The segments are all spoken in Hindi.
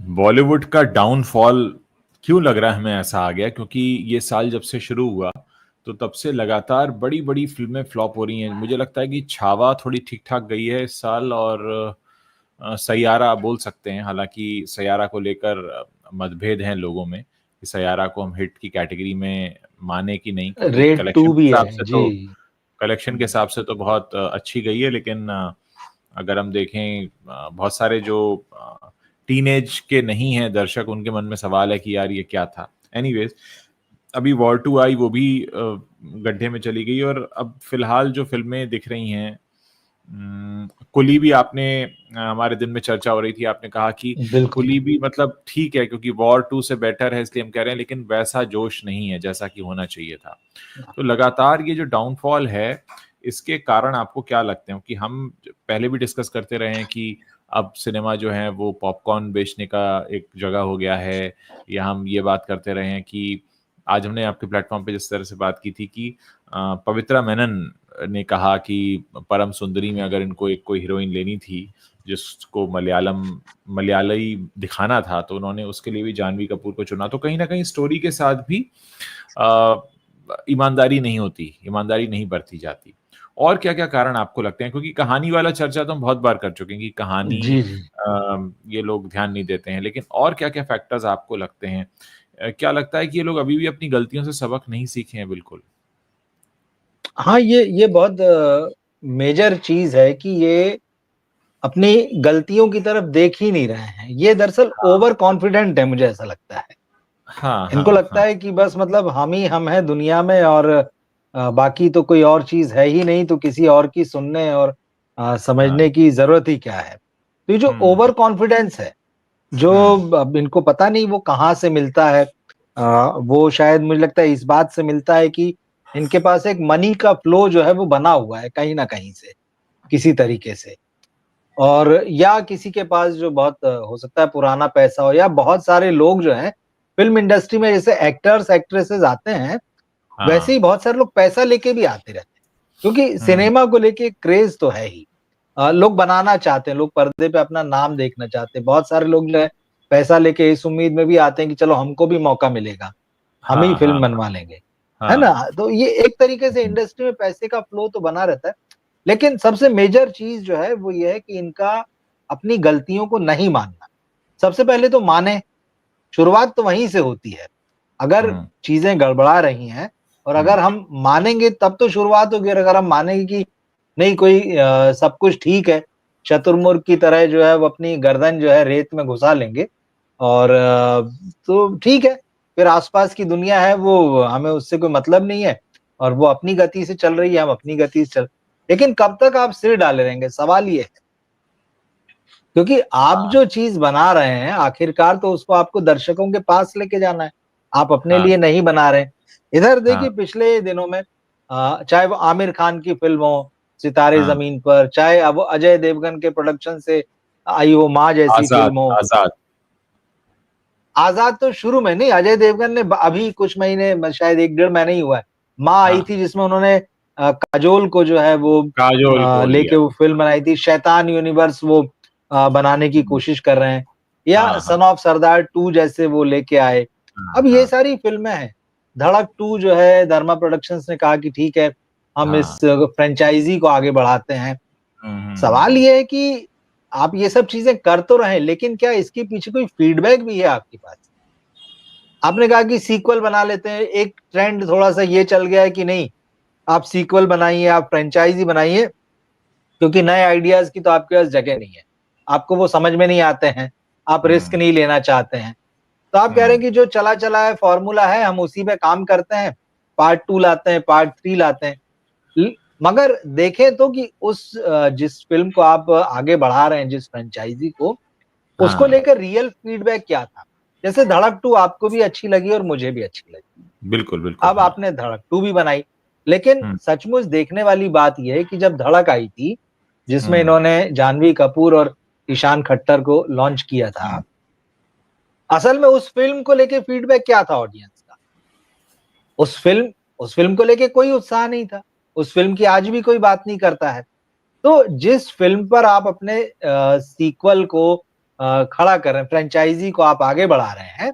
बॉलीवुड का डाउनफॉल क्यों लग रहा है हमें ऐसा आ गया, क्योंकि ये साल जब से शुरू हुआ तो तब से लगातार बड़ी बड़ी फिल्में फ्लॉप हो रही हैं। मुझे लगता है कि छावा थोड़ी ठीक ठाक गई है इस साल, और सैयारा बोल सकते हैं। हालांकि सैयारा को लेकर मतभेद हैं लोगों में कि सैयारा को हम हिट की कैटेगरी में माने कि नहीं, क्योंकि रेड कलेक्शन टू के भी हिसाब है से जी। तो बहुत अच्छी गई है। लेकिन अगर हम देखें, बहुत सारे जो टीनेज के नहीं हैं दर्शक, उनके मन में सवाल है कि यार ये क्या था। एनीवेज, अभी वॉर 2 आई, वो भी गड्ढे में चली गई। और अब फिलहाल जो फिल्में दिख रही हैं, कुली भी आपने हमारे दिन में चर्चा हो रही थी, आपने कहा कि बिल्कुल। कुली भी मतलब ठीक है क्योंकि वॉर 2 से बेटर है, इसलिए हम कह रहे हैं, लेकिन वैसा जोश नहीं है जैसा कि होना चाहिए था। तो लगातार ये जो डाउनफॉल है, इसके कारण आपको क्या लगते हैं? कि हम पहले भी डिस्कस करते रहे हैं कि अब सिनेमा जो है वो पॉपकॉर्न बेचने का एक जगह हो गया है, या हम ये बात करते रहे हैं कि आज हमने आपके प्लेटफॉर्म पे जिस तरह से बात की थी कि पवित्रा मेनन ने कहा कि परम सुंदरी में अगर इनको एक कोई हीरोइन लेनी थी जिसको मलयालई दिखाना था, तो उन्होंने उसके लिए भी जानवी कपूर को चुना। तो कहीं ना कहीं स्टोरी के साथ भी ईमानदारी नहीं होती, ईमानदारी नहीं बरती जाती। और क्या क्या कारण आपको लगते हैं? क्योंकि कहानी वाला चर्चा तो हम बहुत बार कर चुके हैं कि कहानी जी जी। ये लोग ध्यान नहीं देते हैं, लेकिन और क्या क्या फैक्टर्स आपको लगते हैं? क्या लगता है कि ये लोग अभी भी अपनी गलतियों से सबक नहीं सीखे हैं? बिल्कुल। हाँ, ये बहुत मेजर चीज है कि ये अपनी गलतियों की तरफ देख ही नहीं रहे हैं। ये दरअसल ओवर कॉन्फिडेंट है, मुझे ऐसा लगता है। हाँ इनको हाँ लगता हाँ है कि बस मतलब हम ही हम हैं दुनिया में, और बाकी तो कोई और चीज है ही नहीं, तो किसी और की सुनने और हाँ। समझने की जरूरत ही क्या है। तो ये जो हम्म ओवर कॉन्फिडेंस है, जो हम्म अब इनको पता नहीं वो कहाँ से मिलता है। वो शायद मुझे लगता है इस बात से मिलता है कि इनके पास एक मनी का फ्लो जो है वो बना हुआ है कहीं ना कहीं से, किसी तरीके से। और या किसी के पास जो बहुत हो सकता है पुराना पैसा हो, या बहुत सारे लोग जो हैं फिल्म इंडस्ट्री में, जैसे एक्टर्स एक्ट्रेसेस आते हैं, वैसे हाँ। ही बहुत सारे लोग पैसा लेके भी आते रहते हैं। क्योंकि हम्म सिनेमा को लेके क्रेज तो है ही। लोग बनाना चाहते हैं, लोग पर्दे पे अपना नाम देखना चाहते हैं। बहुत सारे लोग जो है पैसा लेके इस उम्मीद में भी आते हैं कि चलो हमको भी मौका मिलेगा, हम ही हाँ हाँ फिल्म बनवा लेंगे, है ना। हाँ। तो ये एक तरीके से हम्म, इंडस्ट्री में पैसे का फ्लो तो बना रहता है। लेकिन सबसे मेजर चीज जो है वो ये है कि इनका अपनी गलतियों को नहीं मानना। सबसे पहले तो माने, शुरुआत तो वहीं से होती है। अगर हम्म, चीजें गड़बड़ा रही हैं और हम्म, अगर हम मानेंगे तब तो शुरुआत होगी। और अगर हम मानेंगे कि नहीं, कोई सब कुछ ठीक है, शतुरमुर्ग की तरह जो है वो अपनी गर्दन जो है रेत में घुसा लेंगे, और तो ठीक है, फिर आसपास की दुनिया है वो हमें उससे कोई मतलब नहीं है, और वो अपनी गति से चल रही है, हम अपनी गति से चल। लेकिन कब तक आप सिर डाले रहेंगे, सवाल ये है। क्योंकि आप हाँ जो चीज बना रहे हैं आखिरकार तो उसको आपको दर्शकों के पास लेके जाना है, आप अपने हाँ लिए नहीं बना रहे। इधर हाँ देखिए पिछले दिनों में चाहे वो आमिर खान की फिल्म हो सितारे हाँ। जमीन पर, चाहे अब अजय देवगन के प्रोडक्शन से आई हो माँ जैसी आजाद फिल्म हो। आजाद। आजाद तो शुरू में नहीं, अजय देवगन ने अभी कुछ महीने, शायद एक डेढ़ महीने ही हुआ है, माँ आई हाँ, थी जिसमें उन्होंने काजोल को जो है वो काजोल को लेके लिया। वो फिल्म बनाई थी। शैतान यूनिवर्स वो बनाने की हम्म, कोशिश कर रहे हैं, या हाँ हाँ सन ऑफ सरदार टू जैसे वो लेके आए। हाँ अब ये हाँ सारी फिल्में हैं। धड़क टू जो है धर्मा प्रोडक्शंस ने कहा कि ठीक है, हम इस हाँ। फ्रेंचाइजी को आगे बढ़ाते हैं। सवाल हम्म। ये है कि आप ये सब चीजें कर तो रहे हैं, लेकिन क्या इसके पीछे कोई फीडबैक भी है आपके पास? आपने कहा कि सीक्वल बना लेते हैं, एक ट्रेंड थोड़ा सा ये चल गया है कि नहीं, आप सीक्वल बनाइए, आप फ्रेंचाइजी बनाइए, क्योंकि नए आइडियाज की तो आपके पास जगह नहीं है, आपको वो समझ में नहीं आते हैं, आप रिस्क हम्म नहीं लेना चाहते हैं। तो आप कह रहे हम्म हैं कि जो चला चला है फॉर्मूला है हम उसी पे काम करते हैं, पार्ट टू लाते हैं, पार्ट थ्री लाते हैं। मगर देखें तो कि उस जिस फिल्म को आप आगे बढ़ा रहे हैं, जिस फ्रेंचाइजी को, उसको हाँ। लेकर रियल फीडबैक क्या था? जैसे धड़क टू आपको भी अच्छी लगी और मुझे भी अच्छी लगी, बिल्कुल बिल्कुल। अब हाँ। आपने धड़क टू भी बनाई। लेकिन हम्म सचमुच देखने वाली बात यह है कि जब धड़क आई थी, जिसमें हम्म इन्होंने जानवी कपूर और ईशान खट्टर को लॉन्च किया था, हम्म असल में उस फिल्म को लेके फीडबैक क्या था ऑडियंस का? उस फिल्म को लेके कोई उत्साह नहीं था। उस फिल्म की आज भी कोई बात नहीं करता है। तो जिस फिल्म पर आप अपने सीक्वल को खड़ा कर रहे हैं, फ्रेंचाइजी को आप आगे बढ़ा रहे हैं,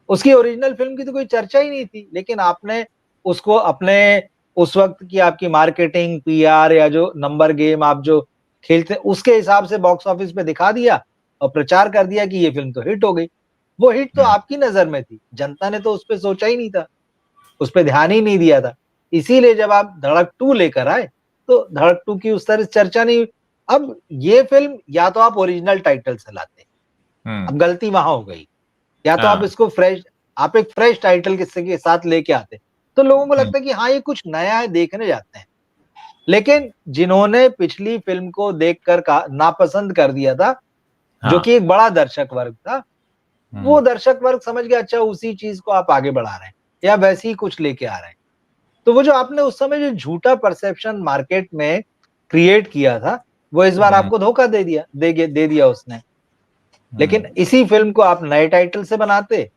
उसकी ओरिजिनल फिल्म की तो कोई चर्चा ही नहीं थी, लेकिन आपने उसको अपने उस वक्त की आपकी मार्केटिंग, पीआर या जो नंबर गेम आप जो खेलते उसके हिसाब से बॉक्स ऑफिस पे दिखा दिया और प्रचार कर दिया कि ये फिल्म तो हिट हो गई। वो हिट तो आपकी नजर में थी, जनता ने तो उस पर सोचा ही नहीं था, उस पर ध्यान ही नहीं दिया था। इसीलिए जब आप धड़क 2 लेकर आए तो धड़क 2 की उस तरह से चर्चा नहीं। अब ये फिल्म या तो आप ओरिजिनल टाइटल से लाते, अब गलती वहां हो गई, या तो आप इसको फ्रेश, आप एक फ्रेश टाइटल किसी के साथ लेके आते तो लोगों को लगता है कि हाँ ये कुछ नया है, देखने जाते हैं। लेकिन जिन्होंने पिछली फिल्म को देखकर नापसंद कर दिया था, जो कि एक बड़ा दर्शक वर्ग था, वो दर्शक वर्ग समझ गया अच्छा उसी चीज को आप आगे बढ़ा रहे हैं या वैसे ही कुछ लेके आ रहे हैं। तो वो जो आपने उस समय जो झूठा परसेप्शन मार्केट में क्रिएट किया था, वो इस बार आपको धोखा दे दिया उसने। लेकिन इसी फिल्म को आप नए टाइटल से बनाते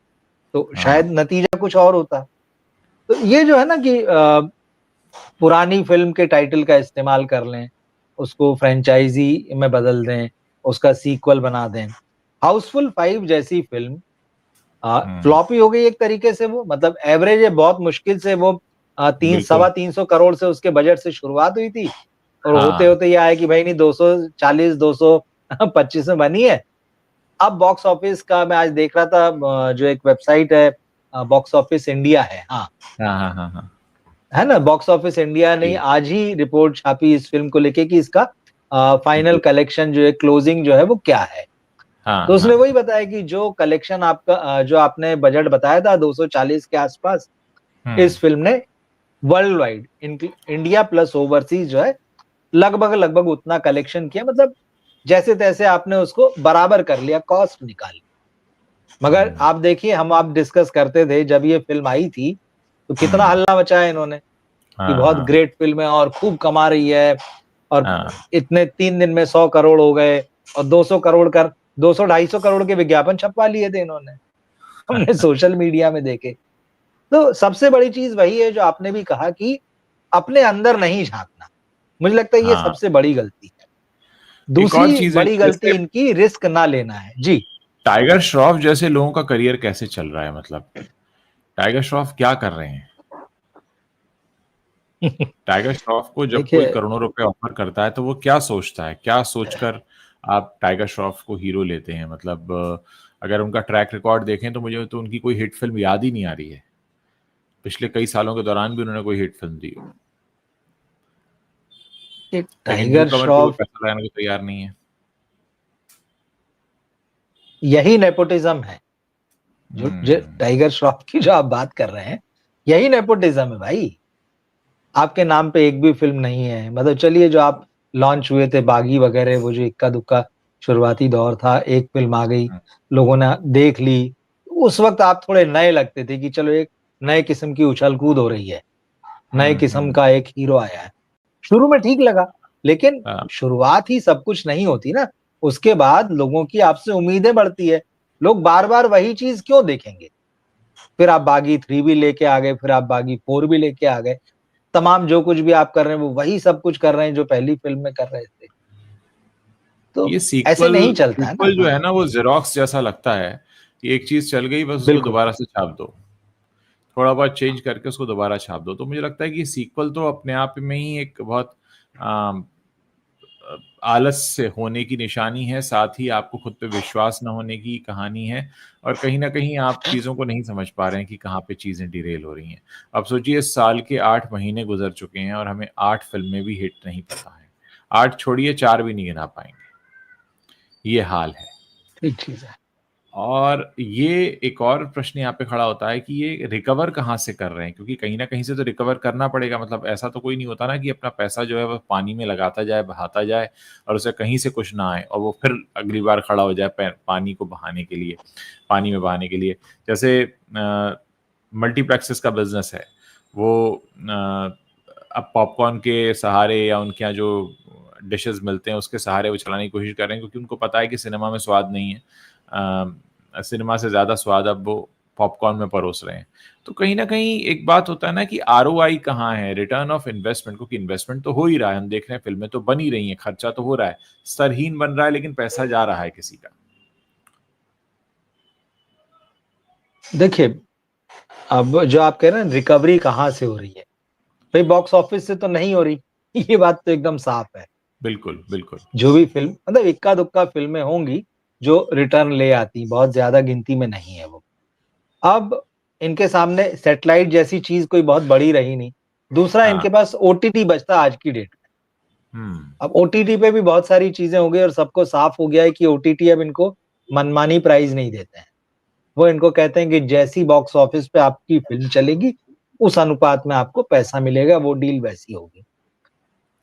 तो शायद नतीजा कुछ और होता। तो ये जो है ना कि पुरानी फिल्म के टाइटल का इस्तेमाल कर लें, उसको फ्रेंचाइजी में बदल दें, उसका सीक्वल बना दें। हाउसफुल 5 जैसी फिल्म फ्लॉपी हो गई एक तरीके से, वो मतलब एवरेज है, बहुत मुश्किल से वो 300-325 करोड़ से उसके बजट से शुरुआत हुई थी और होते होते ये आया कि भाई नहीं 240-225 में बनी है। अब बॉक्स ऑफिस का मैं आज देख रहा था, जो एक वेबसाइट है बॉक्स ऑफिस इंडिया है, हाँ है ना, बॉक्स ऑफिस इंडिया ने आज ही रिपोर्ट छापी इस फिल्म को लेके कि इसका फाइनल कलेक्शन जो है, क्लोजिंग जो है वो क्या है। तो उसने वही बताया कि जो कलेक्शन आपका जो आपने बजट बताया था 240 के आसपास, इस फिल्म ने world wide India plus overseas जो है लगभग उतना कलेक्शन किया। मतलब जैसे तैसे आपने उसको बराबर कर लिया, कॉस्ट निकाली। मगर आप देखिए, आप डिस्कस करते थे जब ये फिल्म आई थी तो कितना हल्ला मचाया इन्होंने कि बहुत ग्रेट फिल्म है और खूब कमा रही है और इतने 3 दिन में 100 करोड़ हो गए और 200-250 करोड़ के विज्ञापन छपवा लिए थे इन्होंने, हमने सोशल मीडिया में देखे। तो सबसे बड़ी चीज वही है जो आपने भी कहा कि अपने अंदर नहीं झांकना, मुझे लगता है ये सबसे बड़ी गलती है। दूसरी बड़ी गलती इनकी रिस्क ना लेना है। जी, टाइगर श्रॉफ जैसे लोगों का करियर कैसे चल रहा है, मतलब टाइगर श्रॉफ क्या कर रहे हैं? टाइगर श्रॉफ को जब कोई करोड़ों रुपए ऑफर करता है तो वो क्या सोचता है, क्या सोचकर आप टाइगर श्रॉफ को हीरो लेते हैं? मतलब अगर उनका ट्रैक रिकॉर्ड देखें तो मुझे तो उनकी कोई हिट फिल्म याद ही नहीं आ रही है। पिछले कई सालों के दौरान भी उन्होंने कोई हिट फिल्म दी हो, लेकिन न्यू कमर को पैसा लगाने को तैयार नहीं है। यही नेपोटिज्म है जो टाइगर श्रॉफ की जो आप बात कर रहे हैं, यही नेपोटिज्म है भाई। आपके नाम पे एक भी फिल्म नहीं है। मतलब चलिए जो आप लॉन्च हुए थे बागी वगैरह, वो जो इक्का दुक्का शुरुआती दौर था, एक फिल्म आ गई, लोगों ने देख ली, उस वक्त आप थोड़े नए लगते थे कि चलो एक नए किस्म की उछल कूद हो रही है, नए किस्म का एक हीरो आया है। शुरू में ठीक लगा, लेकिन शुरुआत ही सब कुछ नहीं होती ना। उसके बाद लोगों की आपसे उम्मीदें बढ़ती है, लोग बार बार वही चीज क्यों देखेंगे। फिर आप बागी 3 भी लेके आ गए, फिर आप बागी 4 भी लेके आ गए। तमाम जो कुछ भी आप कर रहे हैं वो वही सब कुछ कर रहे हैं जो पहली फिल्म में कर रहे थे। तो ये ऐसे नहीं चलता है ना। जो है ना, वो जेरोक्स जैसा लगता है कि एक चीज चल गई, बस उसको दोबारा से छाप दो, थोड़ा बहुत चेंज करके उसको दोबारा छाप दो। तो मुझे लगता है कि सीक्वल तो अपने आप में ही एक बहुत आलस से होने की निशानी है, साथ ही आपको खुद पे विश्वास न होने की कहानी है, और कहीं ना कहीं आप चीज़ों को नहीं समझ पा रहे हैं कि कहाँ पे चीज़ें डिरेल हो रही हैं। अब सोचिए, साल के 8 महीने गुजर चुके हैं और हमें 8 फिल्में भी हिट नहीं पता है। 8 छोड़िए, 4 भी नहीं गिना पाएंगे, ये हाल है। ठीक चीज है। और ये एक और प्रश्न यहाँ पे खड़ा होता है कि ये रिकवर कहाँ से कर रहे हैं, क्योंकि कहीं ना कहीं से तो रिकवर करना पड़ेगा। मतलब ऐसा तो कोई नहीं होता ना कि अपना पैसा जो है वह पानी में लगाता जाए, बहाता जाए और उसे कहीं से कुछ ना आए और वो फिर अगली बार खड़ा हो जाए पानी को बहाने के लिए, पानी में बहाने के लिए। जैसे मल्टीप्लेक्सेस का बिजनेस है, वो अब पॉपकॉर्न के सहारे या उनके यहाँ जो डिशेस मिलते हैं उसके सहारे वो चलाने की कोशिश कर रहे हैं, क्योंकि उनको पता है कि सिनेमा में स्वाद नहीं है। सिनेमा से ज़्यादा स्वाद अब वो पॉपकॉर्न में परोस रहे हैं। तो कहीं ना कहीं एक बात होता है ना कि ROI कहाँ है, रिटर्न ऑफ इन्वेस्टमेंट, क्योंकि इन्वेस्टमेंट तो हो ही रहा है, हम देख रहे हैं फिल्में तो बन ही रही हैं, खर्चा तो हो रहा है, स्तरहीन बन रहा है, लेकिन पैसा जा रहा है किसी का। देखिए, अब जो आप कह रहे हैं रिकवरी कहाँ से हो रही है? भाई बॉक्स ऑफिस से तो नहीं हो रही, ये बात तो एकदम साफ है। बिल्कुल, बिल्कुल। जो भी फ़िल्म मतलब इक्का-दुक्का फ़िल्में होंगी, जो रिटर्न ले आती, बहुत ज़्यादा गिनती में नहीं है वो। अब इनके सामने सैटेलाइट जैसी चीज़ कोई बहुत बड़ी रही नहीं। दूसरा हाँ। इनके पास ओटीटी बचता आज की डेट में। हुँ। अब ओटीटी पे भी बहुत सारी चीज़ें हो गई और सबको साफ हो गया है कि ओटीटी अब इनको मनमानी प्राइस नहीं देते हैं। वो इनको कहते हैं कि जैसी बॉक्स ऑफिस पे आपकी फ़िल्म चलेगी, उस अनुपात में आपको पैसा मिलेगा, वो डील वैसी होगी।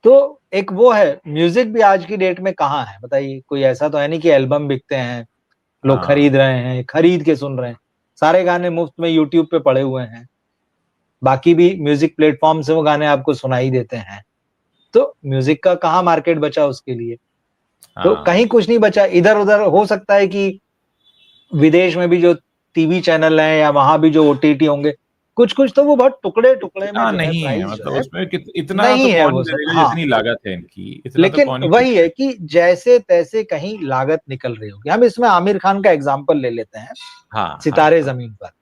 तो एक वो है, म्यूज़िक भी आज की डेट में कहाँ है बताइए? कोई ऐसा तो है नहीं कि एल्बम बिकते हैं, लोग हाँ। खरीद रहे हैं, खरीद के सुन रहे हैं। सारे गाने मुफ्त में यूट्यूब पे पड़े हुए हैं। बाकी भी म्यूज़िक प्लेटफ़ॉर्म से वो गाने आपको सुनाई देते हैं। तो म्यूज़िक का कहाँ मार्केट बचा उसके लिए? तो हाँ। कहीं कुछ नहीं बचा। इधर-उधर हो सकता है कि विदेश में भी जो टीवी चैनल हैं या वहाँ भी जो ओटीटी होंगे, कुछ-कुछ तो वो बहुत टुकड़े-टुकड़े में इतना जो है नहीं है, प्राइस जो मतलब है, उसमें इतना तो नहीं है कौन वो सब। करेगा हाँ। जितनी लागत है इनकी, इतना तो लेकिन कौन ही वही करेगा। है कि जैसे-तैसे कहीं लागत निकल रही होगी। हम इसमें आमिर खान का एग्ज़ाम्पल ले लेते हैं, हाँ, हाँ, सितारे हाँ, ज़मीन पर। हाँ।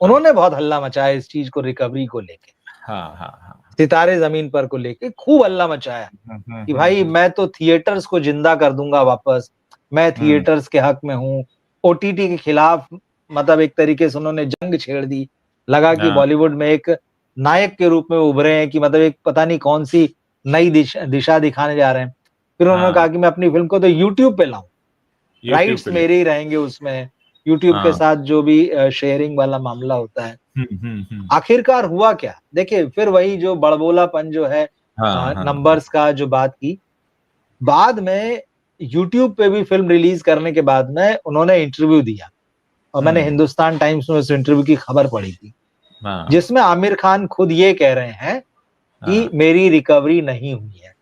उन्होंने बहुत हल्ला मचाया इस चीज़ को रिकवरी को लेके। हाँ, हाँ, हाँ, हाँ। सितारे ज़मीन पर को लेके खूब हल्ला मचाया हुँ, हुँ, कि हुँ, भाई हुँ। मैं तो थिएटर्स को ज़िंदा कर दूँगा वापस, मैं हुँ। थिएटर्स के हक में हूँ। ओटीटी के खिलाफ मतलब एक तरीके से उन्होंने जंग छेड़ दी। लगा कि हाँ, बॉलीवुड में एक नायक के रूप में उभरे हैं कि मतलब एक पता नहीं कौन-सी नई दिशा दिशा दिखाने जा रहे हैं। फिर उन्होंने हाँ। कहा कि मैं अपनी फ़िल्म को तो यूट्यूब पे लाऊँ। यूट्यूब राइट्स पे ले। मेरे ही रहेंगे उसमें, यूट्यूब के हाँ। साथ जो भी शेयरिंग वाला मामला होता है। हुँ, हुँ, हुँ। आखिरकार हुआ क्या? देखिए, फिर वही जो बड़बोलापन जो है हाँ, हाँ, हाँ। नंबर्स का जो बात की, बाद में यूट्यूब पे भी फ़िल्म रिलीज़ करने के बाद में उन्होंने इंटरव्यू दिया और मैंने हुँ। हिंदुस्तान टाइम्स में उस इंटरव्यू की खबर पढ़ी थी, हाँ, जिसमें आमिर खान खुद ये कह रहे हैं कि हाँ, मेरी रिकवरी नहीं हुई है,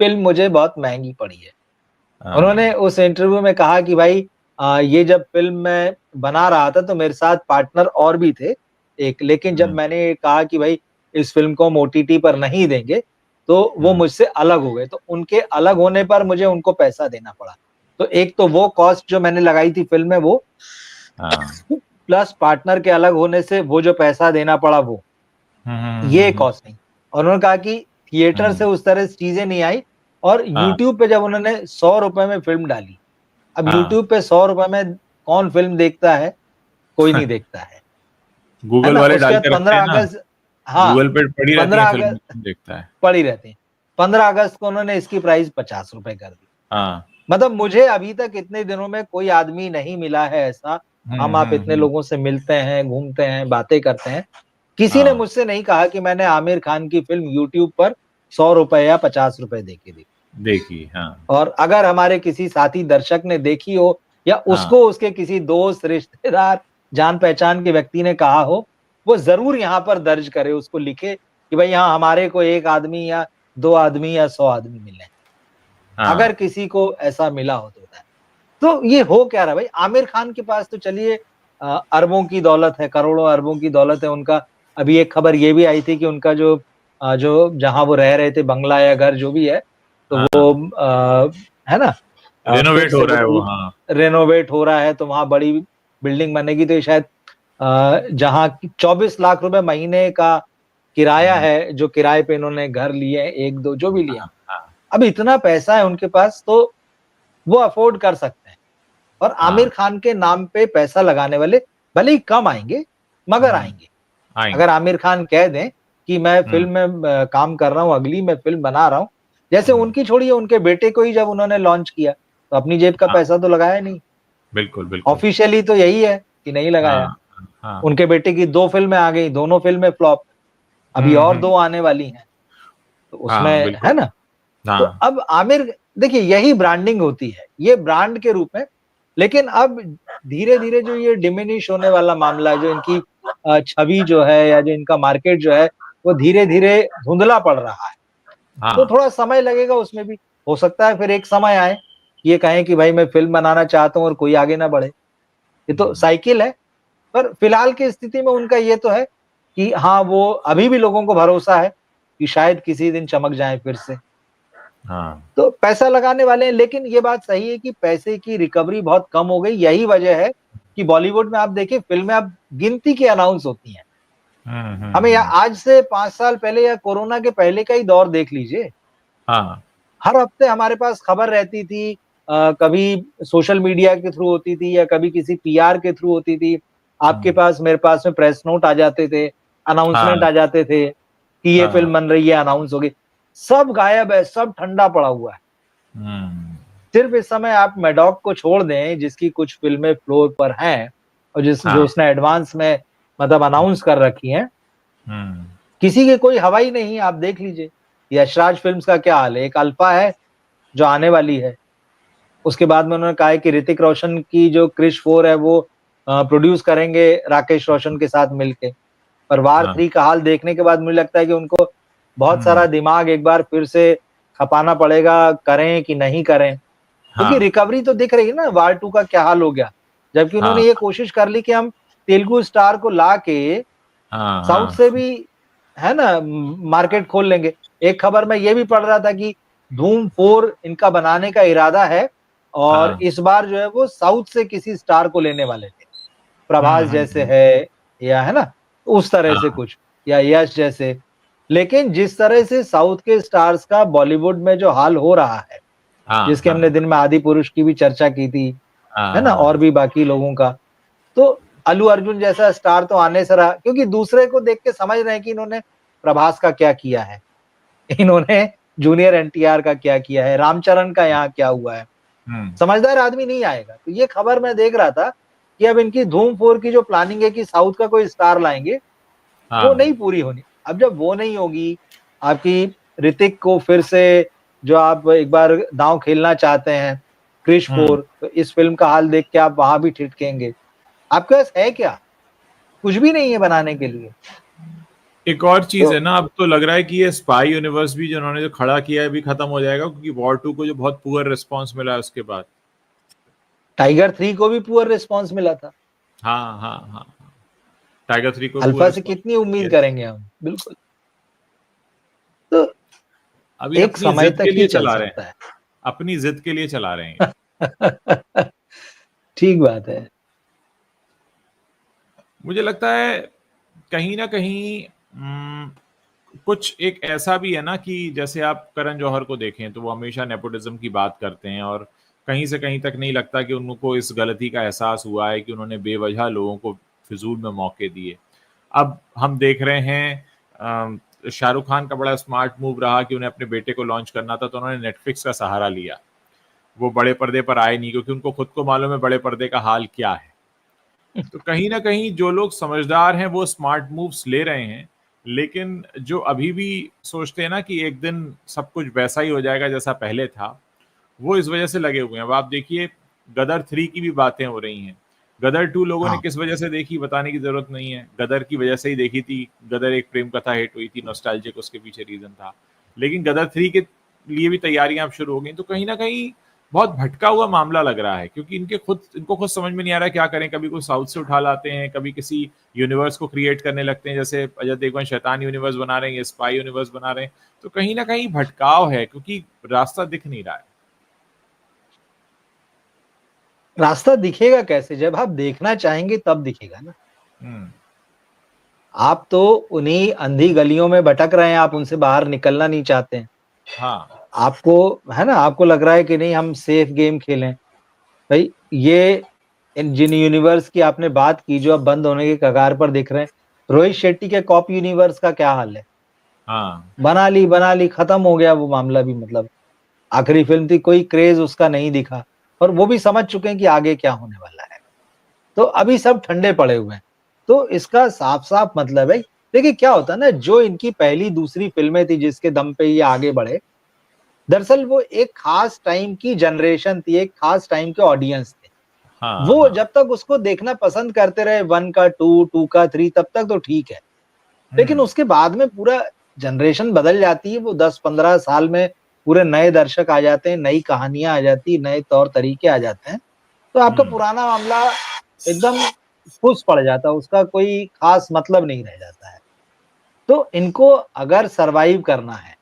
फ़िल्म मुझे बहुत महँगी पड़ी है। हाँ। उन्होंने उस इंटरव्यू में कहा कि भाई ये जब फ़िल्म मैं बना रहा था तो मेरे साथ पार्टनर और भी थे एक, लेकिन जब हुँ, मैंने कहा कि भाई इस फ़िल्म को हम ओटीटी पर नहीं देंगे, तो वो हुँ। मुझसे अलग हो गए। तो उनके अलग होने पर मुझे उनको पैसा देना पड़ा। तो एक तो वो कॉस्ट जो मैंने लगाई थी फ़िल्म में वो, हाँ। प्लस पार्टनर के अलग होने से वो जो पैसा देना पड़ा वो। हुँ, हुँ, हुँ, हुँ, ये हुँ। कॉस्ट नहीं। और उन्होंने कहा कि थिएटर से हुँ। उस तरह से चीज़ें नहीं आई और हाँ, यूट्यूब पे जब उन्होंने ₹100 में फ़िल्म डाली, अब हाँ। यूट्यूब पे ₹100 में कौन फ़िल्म देखता है? कोई नहीं देखता है गूगल ना? वाले उसके डाल बाद के रखते 15 हैं ना, अगस्त हाँ, गूगल पे पड़ी रहती हैं 15 फ़िल्में, अगस्त कौन देखता है। पड़ी रहती हैं। 15 अगस्त को उन्होंने इसकी प्राइस ₹50 कर दी। हाँ। मतलब मुझे अभी तक इतने दिनों में कोई आदमी नहीं मिला है ऐसा, हुँ, हम आप हुँ, इतने हुँ। लोगों से मिलते हैं, घूमते हैं, बातें करते हैं। किसी ने हाँ, मुझसे नहीं कहा कि मैंने आमिर खान की फ़िल्म यूट्यूब पर ₹100 या ₹50 दे के देखी। देखिए, हाँ, और अगर हमारे किसी साथी दर्शक ने देखी हो या हाँ, उसको उसके किसी दोस्त, रिश्तेदार, जान-पहचान के व्यक्ति ने कहा हो, वो ज़रूर यहाँ पर दर्ज करे, उसको लिखे कि भई हाँ, हमारे को 1 आदमी या 2 आदमी या 100 आदमी मिले हैं। हाँ, अगर किसी को ऐसा मिला हो तो बताएँ। तो ये हो क्या रहा है भाई? आमिर खान के पास तो चलिए अरबों की दौलत है, करोड़ों अरबों की दौलत है उनका। अभी एक खबर ये भी आई थी कि उनका जो जहाँ वो रह रहे थे बंगला या घर जो भी है, तो हाँ। वो है ना? फिर रेनोवेट हो से वो रहा है वो, हाँ। रेनोवेट हो रहा है तो वहाँ बड़ी बिल्डिंग बनेगी तो ये शायद जहाँ 24 लाख रुपए महीने का किराया हुँ, है, जो किराए पे इन्होंने घर लिए हैं 1-2 जो भी लिए हैं। हाँ, हाँ, अब इतना पैसा है उनके पास तो वो अफ़ोर्ड कर सकते हैं। और आमिर हाँ। खान के नाम पे पैसा लगाने वाले भले ही कम आएँगे, मगर हुँ, आएँगे। अगर आएँगे। आमिर खान कह दें कि मैं हुँ, फ़िल्म में काम कर रहा हूँ, अगली मैं फ़िल्म बना रहा हूँ। जैसे हुँ। उनकी छोड़िए उनके बेटे को ही जब उन्होंने लॉन्च किया, तो अपनी जेब का हाँ, पैसा तो लगाया नहीं। बिल्कुल, बिल्कुल। ऑफ़िशियली तो यही है कि नहीं लगाया। हाँ, हाँ। उनके बेटे की 2 फ़िल्में आ गई, दोनों फ़िल्में फ्लॉप। अभी हुँ, और हुँ। 2 आने वाली हैं, तो हाँ, उसमें बिल्कुल। है ना? तो हाँ, अब आमिर देखिए यही ब्रांडिंग होती है, ये ब्रांड के रूप में लेकिन अब धीरे-धीरे जो ये डिमिनिश होने वाला मामला है, जो इनकी छवि जो है या जो इनका मार्केट जो है, वो धीरे-धीरे धुंधला पड़ रहा है। तो हाँ। थोड़ा समय लगेगा उसमें भी। हो सकता है फिर एक समय आए, ये कहें कि भाई मैं फ़िल्म बनाना चाहता हूँ और कोई आगे ना बढ़े। ये तो हुँ, साइकिल है, पर फिलहाल की स्थिति में उनका ये तो है कि हाँ, वो अभी भी लोगों को भरोसा है कि शायद किसी दिन चमक जाएँ फिर से। हाँ। तो पैसा लगाने वाले हैं, लेकिन ये बात सही है कि पैसे की रिकवरी बहुत कम हो गई। यही वजह है कि बॉलीवुड में आप देखिए फिल्में अब गिनती की अनाउंस होती हैं। हमें हम्म। आज से 5 साल पहले या कोरोना के पहले का ही दौर देख लीजिए, हाँ हर हफ्ते हमारे पास खबर रहती थी, कभी सोशल मीडिया के थ्रू होती थी या कभी किसी पीआर के थ्रू होती थी। आपके पास मेरे पास में प्रेस नोट आ जाते थे, अनाउंसमेंट हाँ आ जाते थे कि ये हाँ। फिल्म बन रही है, अनाउंस हो गई। सब गायब है, सब ठंडा पड़ा हुआ है। हम्म। सिर्फ इस समय आप मैडॉक को छोड़ दें, जिसकी कुछ फिल्में फ्लोर पर हैं और जो हाँ। उसने एडवांस में मतलब अनाउंस कर रखी हैं, हम्म। किसी की कोई हवा ही नहीं है। आप देख लीजिए यशराज फिल्म्स का क्या हाल है। एक अल्फा है जो आने वाली है, उसके बाद में उन्होंने कहा है कि ऋतिक रोशन की जो क्रिश 4 है वो प्रोड्यूस करेंगे राकेश रोशन के साथ मिलके। पर वार हाँ। 3 का हाल देखने के बाद मुझे लगता है कि उनको बहुत हम्म। सारा दिमाग एक बार फिर से खपाना पड़ेगा, करें कि नहीं करें। क्योंकि हाँ रिकवरी तो दिख रही है ना, वार 2 का क्या हाल हो गया। जबकि हाँ उन्होंने ये कोशिश कर ली कि हम तेलुगु स्टार को ला के हाँ साउथ हाँ से भी, है ना, मार्केट खोल लेंगे। एक खबर में ये भी पढ़ रहा था कि धूम 4 इनका बनाने का इरादा है और हाँ। इस बार जो है वो साउथ से किसी स्टार को लेने वाले थे। प्रभास जैसे हम्म। है, या है ना, उस तरह से हाँ कुछ, या यश जैसे। लेकिन जिस तरह से साउथ के स्टार्स का बॉलीवुड में जो हाल हो रहा है, हाँ जिसके हमने हाँ दिन में आदि पुरुष की भी चर्चा की थी, है हाँ ना, और हाँ। भी बाकी लोगों का, तो अल्लू अर्जुन जैसा स्टार तो आने से रहा। क्योंकि दूसरे को देख के समझ रहे हैं कि इन्होंने प्रभास का क्या किया है, इन्होंने जूनियर एनटीआर का क्या किया है, रामचरण का यहाँ क्या हुआ है। हम्म। समझदार आदमी नहीं आएगा। तो ये खबर मैं देख रहा था कि अब इनकी धूम 4 की जो प्लानिंग है कि साउथ का कोई स्टार लाएंगे, वो हाँ। नहीं पूरी होनी। अब जब वो नहीं होगी, आपकी ऋतिक को फिर से जो आप एक बार दांव खेलना चाहते हैं, क्रिश हम्म। 4, तो इस फिल्म का हाल देख के आप वहां भी ठिठकेंगे। आपके पास है क्या? कुछ भी नहीं है बनाने के लिए। एक और चीज तो है ना, अब तो लग रहा है कि ये स्पाई यूनिवर्स भी जो उन्होंने जो खड़ा किया है भी खत्म हो जाएगा, क्योंकि वॉर 2 को जो बहुत पुअर रिस्पांस मिला है उसके बाद। टाइगर 3 को भी पुअर रिस्पांस मिला था। हाँ हाँ हाँ। टाइगर 3 को पुअर अल्फा से रिस्पांस। कितनी उम्मीद यस। करेंगे हम? बिल्कुल। तो अभी एक अपनी समय जिद तक के ही लिए चल चला रहे हैं। सकता अपनी जिद के लिए चला रहे हैं। है। ठीक बात है। मुझे लगता है कहीं ना कहीं कुछ एक ऐसा भी है ना कि जैसे आप करण जौहर को देखें तो वो हमेशा नेपोटिज्म की बात करते हैं, और कहीं से कहीं तक नहीं लगता कि उनको इस गलती का एहसास हुआ है कि उन्होंने बेवजह लोगों को फिजूल में मौके दिए। अब हम देख रहे हैं शाहरुख खान का बड़ा स्मार्ट मूव रहा कि उन्हें अपने बेटे को लॉन्च करना था तो उन्होंने नेटफ्लिक्स का सहारा लिया। वो बड़े पर्दे पर आए नहीं क्योंकि उनको खुद को मालूम है बड़े पर्दे का हाल क्या है। तो कहीं न कहीं जो लोग समझदार हैं वो स्मार्ट मूव्स ले रहे हैं, लेकिन जो अभी भी सोचते हैं ना कि एक दिन सब कुछ वैसा ही हो जाएगा जैसा पहले था, वो इस वजह से लगे हुए हैं। अब आप देखिए गदर 3 की भी बातें हो रही हैं। गदर 2 लोगों ने हाँ, किस वजह से देखी बताने की ज़रूरत नहीं है। गदर की वजह से ही देखी थी। गदर एक प्रेम कथा हिट हुई थी, नॉस्टैल्जिक उसके पीछे रीज़न था। लेकिन गदर 3 के लिए भी तैयारियाँ अब शुरू हो गई। तो कहीं न कहीं बहुत भटका हुआ मामला लग रहा है, क्योंकि इनको खुद समझ में नहीं आ रहा है क्या करें। कभी कोई साउथ से उठा लाते हैं, कभी किसी यूनिवर्स को क्रिएट करने लगते हैं, जैसे अजय देवगन शैतान यूनिवर्स बना रहे हैं, ये स्पाई यूनिवर्स बना रहे हैं। तो कहीं न कहीं भटकाव है, क्योंकि रास्ता दिख नहीं रहा है। रास्ता दिखेगा कैसे? जब आप देखना चाहेंगे तब दिखेगा ना। हुँ। आप तो उन्हीं अंधी गलियों में भटक रहे हैं, आप उनसे बाहर निकलना नहीं चाहते हैं। हाँ। आपको, है ना, आपको लग रहा है कि नहीं हम सेफ गेम खेलें। भाई ये इन जिन यूनिवर्स की आपने बात की जो अब बंद होने के कगार पर दिख रहे हैं, रोहित शेट्टी के कॉप यूनिवर्स का क्या हाल है? हाँ। बना ली, खत्म हो गया वो मामला भी। मतलब आखिरी फिल्म थी, कोई क्रेज उसका नहीं दिखा, और वो भी समझ चुके हैं कि आगे क्या होने वाला है। तो अभी सब ठंडे पड़े हुए हैं। तो इसका साफ-साफ मतलब है, देखिए क्या होता है ना, जो इनकी पहली दूसरी फिल्में थी जिसके दम पे ये आगे बढ़े, दरअसल वो एक खास टाइम की जनरेशन थी, एक खास टाइम के ऑडियंस थे। हाँ, वो हाँ। जब तक उसको देखना पसंद करते रहे, 1 का 2, 2 का 3, तब तक तो ठीक है। लेकिन हुँ। उसके बाद में पूरा जनरेशन बदल जाती है, वो 10-15 साल में पूरे नए दर्शक आ जाते हैं, नई कहानियाँ आ जाती हैं, नए तौर तरीके आ जाते हैं। तो आपका हुँ। पुराना मामला एकदम फुस पड़ जाता है, उसका कोई खास मतलब नहीं रह जाता है। तो इनको अगर सर्वाइव करना है,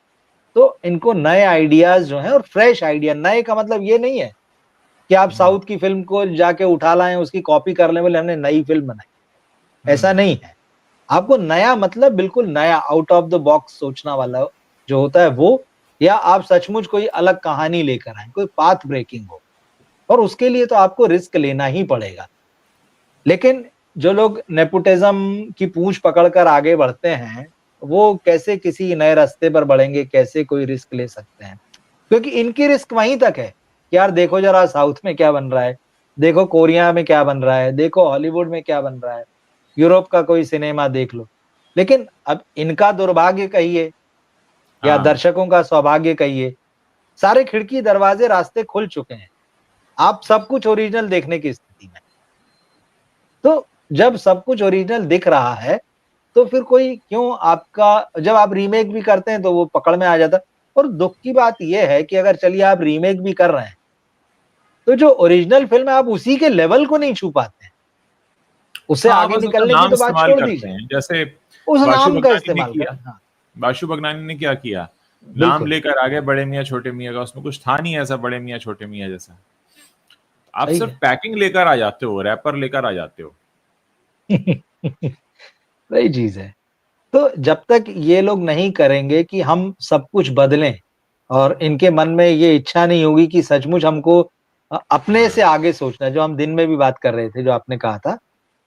तो इनको नए आइडियाज़ जो हैं, और फ्रेश आइडिया, नए का मतलब ये नहीं है कि आप साउथ की फिल्म को जाके उठा लाएं, उसकी कॉपी कर लें, बोले हमने नई फिल्म बनाई। ऐसा नहीं है। आपको नया मतलब बिल्कुल नया, आउट ऑफ द बॉक्स सोचना वाला जो होता है वो, या आप सचमुच कोई अलग कहानी लेकर आए, कोई पाथ ब्रेकिंग हो, और उसके लिए तो आपको रिस्क लेना ही पड़ेगा। लेकिन जो लोग नेपोटिज्म की पूंछ पकड़कर आगे बढ़ते हैं, वो कैसे किसी नए रास्ते पर बढ़ेंगे, कैसे कोई रिस्क ले सकते हैं? क्योंकि इनकी रिस्क वहीं तक है कि यार देखो जरा साउथ में क्या बन रहा है, देखो कोरिया में क्या बन रहा है, देखो हॉलीवुड में क्या बन रहा है, यूरोप का कोई सिनेमा देख लो। लेकिन अब इनका दुर्भाग्य कहिए या हाँ दर्शकों का सौभाग्य कहिए, सारे खिड़की दरवाजे रास्ते खुल चुके हैं। आप सब कुछ ओरिजिनल देखने की स्थिति में। तो जब सब कुछ ओरिजिनल दिख रहा है, तो फिर कोई क्यों आपका, जब आप रीमेक भी करते हैं तो वो पकड़ में आ जाता है। और दुःख की बात ये है कि अगर चलिए आप रीमेक भी कर रहे हैं, तो जो ओरिजिनल फ़िल्म है आप उसी के लेवल को नहीं छू पाते हैं। उससे हाँ, आगे बस उसका निकलने की नाम तो बात इस्तेमाल छोड़ करते दीजिए। हैं। जैसे उस बाशु नाम का भगनानी ने इस्तेमाल किया, करें। हाँ, बाशु भगनानी ने क्या किया? नाम बिल्कुल, लेकर आ गए बड़े मियाँ छोटे मियाँ का, उसमें कुछ था नहीं ऐसा बड़े मियाँ छोटे मियाँ जैसा। आप सही सिर्फ है। पैकिंग लेकर आ जाते हो, रैपर लेकर आ जाते हो। सही चीज़ है। तो जब तक ये लोग नहीं करेंगे कि हम सब कुछ बदलें, और इनके मन में ये इच्छा नहीं होगी कि सचमुच हमको अपने से हाँ, आगे सोचना है, जो हम दिन में भी बात कर रहे थे, जो आपने कहा था,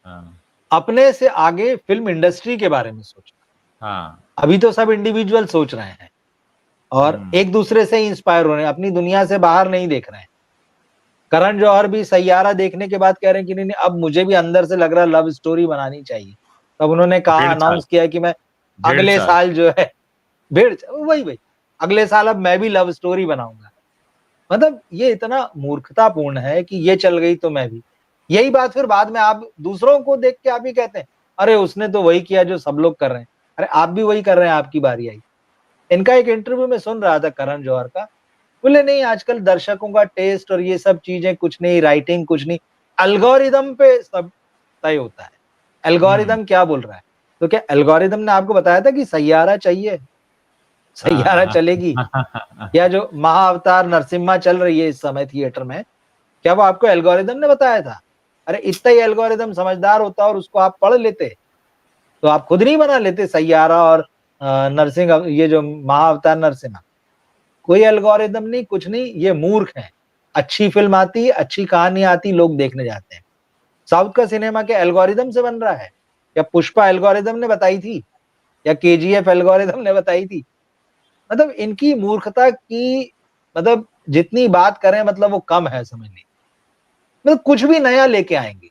हाँ, अपने से आगे फ़िल्म इंडस्ट्री के बारे में सोचना। हाँ। अभी तो सब इंडिविजुअल सोच रहे हैं और हुँ, एक-दूसरे से इंस्पायर हो रहे हैं, अपनी दुनिया से बाहर नहीं देख रहे हैं। करण जौहर भी सैयारा देखने के बाद कह रहे हैं कि नहीं-नहीं, अब मुझे भी अंदर से लग रहा है लव स्टोरी बनानी चाहिए। तब उन्होंने कहा, डेढ़ साल, अनाउंस किया कि मैं डेढ़ अगले साल। साल जो है वही, अगले साल अब मैं भी लव स्टोरी बनाऊँगा। मतलब ये इतना मूर्खतापूर्ण है कि ये चल गई तो मैं भी। यही बात फिर बाद में आप दूसरों को देख के आप ही कहते हैं, अरे उसने तो वही किया जो सब लोग कर रहे हैं। अरे आप भी वही कर रहे हैं, आपकी बारी आई। इनका एक इंटरव्यू में सुन रहा था करण जौहर का, बोले नहीं आजकल दर्शकों का टेस्ट और ये सब चीज़ें कुछ नहीं, राइटिंग कुछ नहीं, एल्गोरिदम पे सब तय होता है। हुँ, एल्गोरिदम क्या बोल रहा है? तो क्या एल्गोरिदम ने आपको बताया था कि सैयारा चाहिए? सैयारा हाँ। चलेगी? या जो महाअवतार नरसिम्हा चल रही है इस समय थिएटर में, क्या वो आपको एल्गोरिदम ने बताया था? अरे इतना ही एल्गोरिदम समझदार होता और उसको आप पढ़ लेते, तो आप खुद नहीं बना लेते सैयारा और ये जो महाअवतार नरसिम्हा। कोई एल्गोरिदम नहीं, कुछ नहीं, ये मूर्ख हैं। अच्छी फ़िल्म आती है, अच्छी कहानी आती, लोग देखने जाते हैं। साउथ का सिनेमा क्या एल्गोरिदम से बन रहा है? या पुष्पा एल्गोरिदम ने बताई थी? या केजीएफ एल्गोरिदम ने बताई थी? मतलब इनकी मूर्खता की, मतलब जितनी बात करें मतलब वो कम है, समझ लीजिए। मतलब कुछ भी नया लेके आएँगे।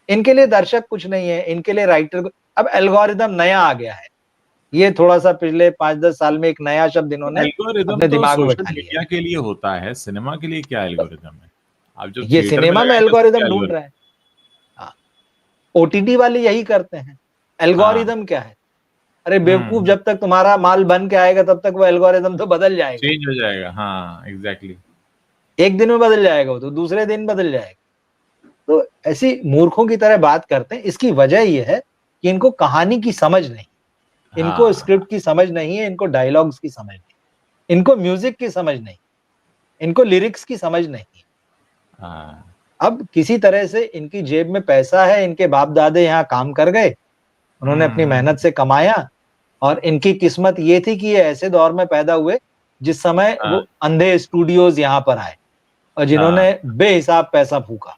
इनके लिए दर्शक कुछ नहीं है, इनके लिए राइटर अब एल्गोरिदम नया आ गया है। ये थोड़ा-सा पिछले 5-10 साल में एक नया शब्द इन्होंने एल्गोरिदम अपने तो दिमाग में सोशल बैठा लिया है। मीडिया के लिए होता है, सिनेमा के लिए क्या तो एल्गोरिदम है? आप जब ये थिएटर में सिनेमा में लगाएँगे उसमें क्या एल्गोरिदम ढूँढ रहे एल्गोरिदम? हैं। हाँ, ओटीटी वाले यही करते हैं। हाँ, एल्गोरिदम क्या है? अरे बेवकूफ, हुँ, जब तक तुम्हारा माल बन के आएगा तब तक वो एल्गोरिदम तो बदल जाएगा। चेंज हो जाएगा। हाँ, एग्ज़ैक्टली। एक दिन में बदल जाएगा वो तो, दूसरे दिन बदल जाएगा। तो ऐसी मूर्खों की तरह बात करते हैं। इसकी वजह ये है कि इनको कहानी की समझ नहीं, इनको हाँ, स्क्रिप्ट की समझ नहीं है, इनको डायलॉग्स की समझ नहीं, इनको म्यूज़िक की समझ नहीं, इनको लिरिक्स की समझ नहीं। हाँ, अब किसी तरह से इनकी जेब में पैसा है, इनके बाप-दादे यहाँ काम कर गए, उन्होंने हुँ, अपनी हुँ, मेहनत से कमाया, और इनकी किस्मत ये थी कि ये ऐसे दौर में पैदा हुए जिस समय हाँ, वो अंधे स्टूडियोज़ यहाँ पर आए और हाँ, जिन्होंने बेहिसाब पैसा फूँका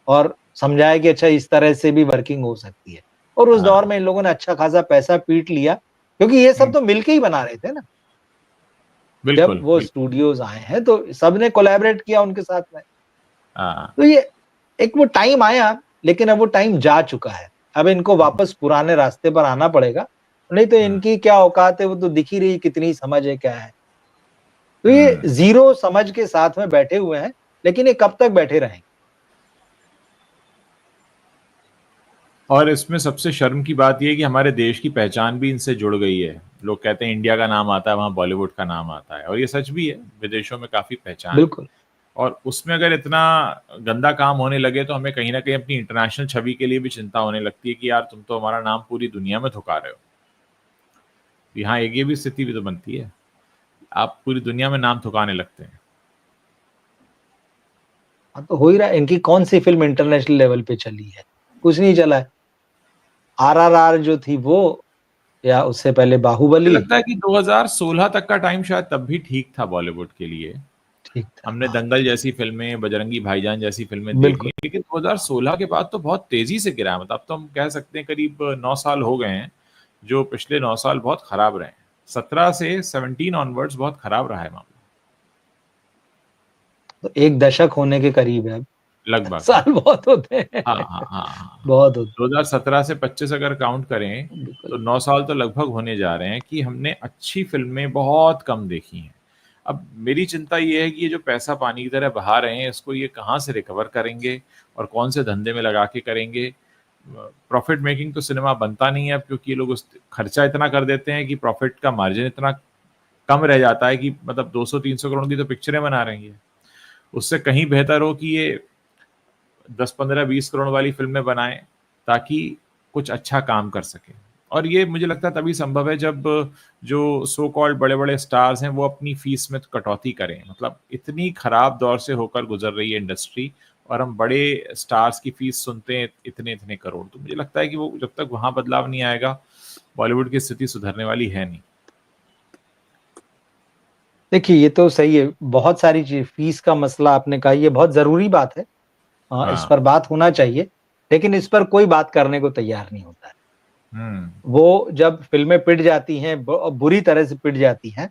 और समझाया कि अच्छा इस तरह से भी वर्किंग हो सकती है। और उस हाँ, दौर में इन लोगों ने अच्छा खासा पैसा पीट लिया, क्योंकि ये सब हुँ, तो मिलके ही बना रहे थे ना। जब बिल्कुल, वो बिल्कुल। स्टूडियोज़ आए हैं तो सबने कोलैबोरेट किया उनके साथ में। हाँ, तो ये एक वो टाइम आया, लेकिन अब वो टाइम जा चुका है। अब इनको हुँ, वापस पुराने रास्ते पर आना पड़ेगा, नहीं तो हुँ, इनकी क्या औकात है वो तो दिख ही रही, कितनी समझ है, क्या है। तो ये हुँ। ज़ीरो समझ के साथ में बैठे हुए हैं, लेकिन ये कब तक बैठे रहेंगे? और इसमें सबसे शर्म की बात ये है कि हमारे देश की पहचान भी इनसे जुड़ गई है। लोग कहते हैं इंडिया का नाम आता है, वहाँ बॉलीवुड का नाम आता है और ये सच भी है, विदेशों में काफ़ी पहचान है। बिल्कुल, और उसमें अगर इतना गंदा काम होने लगे तो हमें कहीं न कहीं अपनी इंटरनेशनल छवि के लिए भी चिंता होने लगती है कि यार तुम तो हमारा नाम पूरी दुनिया में थुका रहे हो। यहाँ एक ये भी स्थिति भी तो बनती है। आप पूरी दुनिया में नाम थुकाने लगते हैं। हाँ, तो हो ही रहा है। इनकी कौन सी फिल्म इंटरनेशनल लेवल पे चली है? कुछ नहीं चला है। RRR जो थी वो, या उससे पहले मुझे बाहुबली। लगता है कि 2016 तक का टाइम शायद तब भी ठीक था बॉलीवुड के लिए। ठीक था, हमने हाँ। दंगल जैसी फिल्में, बजरंगी भाईजान जैसी फिल्में देख ली, बिल्कुल। लेकिन 2016 के बाद तो बहुत तेजी से गिरा है। मतलब अब तो हम कह सकते हैं करीब 9 साल हो गए हैं, जो पिछले 9 साल बहुत खराब रहे हैं। 17 से 17 ऑनवर्ड्स बहुत खराब रहा है मामला। तो 1 दशक होने के करीब है अब। लगभग, हाँ। साल बहुत होते हैं। हाँ, हाँ, हाँ, हाँ। बहुत होते 2017 से 25 अगर काउंट करें, हैं, बिल्कुल। तो 9 साल तो लगभग होने जा रहे हैं कि हमने अच्छी फ़िल्में बहुत कम देखी हैं। अब मेरी चिंता ये है कि ये जो पैसा पानी की तरह बहा रहे हैं, इसको ये कहाँ से रिकवर करेंगे और कौन से धंधे में लगा के करेंगे? प्रॉफ़िट मेकिंग तो सिनेमा बनता नहीं है अब, क्योंकि ये लोग उस खर्चा इतना कर देते हैं कि प्रॉफ़िट का मार्जिन इतना कम रह जाता है कि मतलब 200-300 करोड़ की तो पिक्चरें बना रही हैं। उससे कहीं बेहतर हो कि ये 10, 15, 20 करोड़ वाली फ़िल्में बनाएँ, ताकि कुछ अच्छा काम कर सकें। और ये मुझे लगता है तभी संभव है जब जो सो कॉल्ड बड़े-बड़े स्टार्स हैं, वो अपनी फ़ीस में कटौती करें। मतलब इतनी खराब दौर से होकर गुज़र रही है इंडस्ट्री, और हम बड़े स्टार्स की फ़ीस सुनते हैं इतने-इतने करोड़। तो मुझे लगता है कि वो जब तक वहाँ बदलाव नहीं आएगा, बॉलीवुड की स्थिति सुधरने वाली है नहीं। देखिए, ये तो सही है। बहुत सारी चीज़, फीस का मसला आपने कहा, ये बहुत ज़रूरी बात है। इस हाँ। पर बात होना चाहिए, लेकिन इस पर कोई बात करने को तैयार नहीं होता है। हुँ। वो जब फ़िल्में पिट जाती हैं, बुरी तरह से पिट जाती हैं,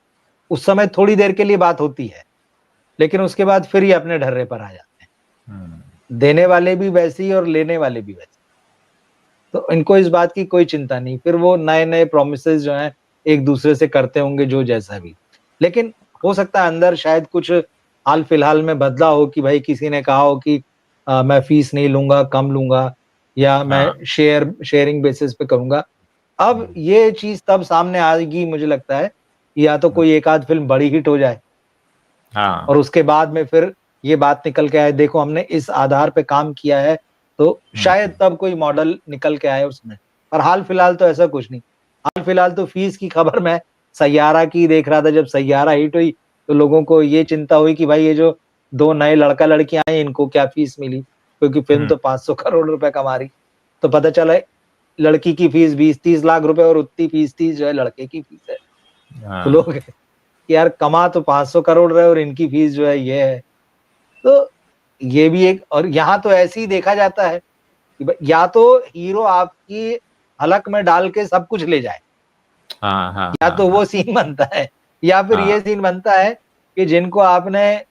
उस समय थोड़ी देर के लिए बात होती है, लेकिन उसके बाद फिर ये अपने ढर्रे पर आ जाते हैं। हुँ। देने वाले भी वैसे ही और लेने वाले भी वैसे। तो इनको इस बात की कोई चिंता नहीं। फिर वो नए-नए प्रॉमिसेस जो हैं, एक-दूसरे से करते होंगे जो जैसा भी। लेकिन हो सकता है अंदर शायद कुछ हाल-फिलहाल में बदला हो कि भाई किसी ने कहा हो कि मैं फीस नहीं लूँगा, कम लूँगा, या हाँ। मैं शेयरिंग बेसिस पे करूँगा। अब हुँ। ये चीज़ तब सामने आएगी मुझे लगता है, या तो हुँ। कोई एक आध फ़िल्म बड़ी हिट हो जाए हाँ। और उसके बाद में फिर ये बात निकल के आए, देखो हमने इस आधार पे काम किया है, तो हुँ, शायद हुँ। तब कोई मॉडल निकल के आए उसमें। और हाल-फिलहाल तो ऐसा कुछ नहीं। हाल-फिलहाल तो फीस की खबर मैं सैयारा की देख रहा था। जब सैयारा हिट हुई, तो लोगों को ये चिंता हुई कि भाई ये जो 2 नए लड़का-लड़कियाँ आई, इनको क्या फीस मिली? क्योंकि फ़िल्म हुँ। तो 500 करोड़ रुपए कमा रही। तो पता चला लड़की की फीस 20-30 लाख रुपए और उतनी फीस जो है लड़के की फीस है। तो हाँ। लोग यार कमा तो 500 करोड़ रहे और इनकी फीस जो है ये है। तो ये भी एक, और यहाँ तो ऐसे ही देखा जाता है कि या तो हीरो आपकी हलक में डाल के सब कुछ ले जाए, हाँ, हाँ, या हाँ, तो हाँ। वो सीन बनता है, या फिर हाँ। ये सीन बनता है कि जिनको आपने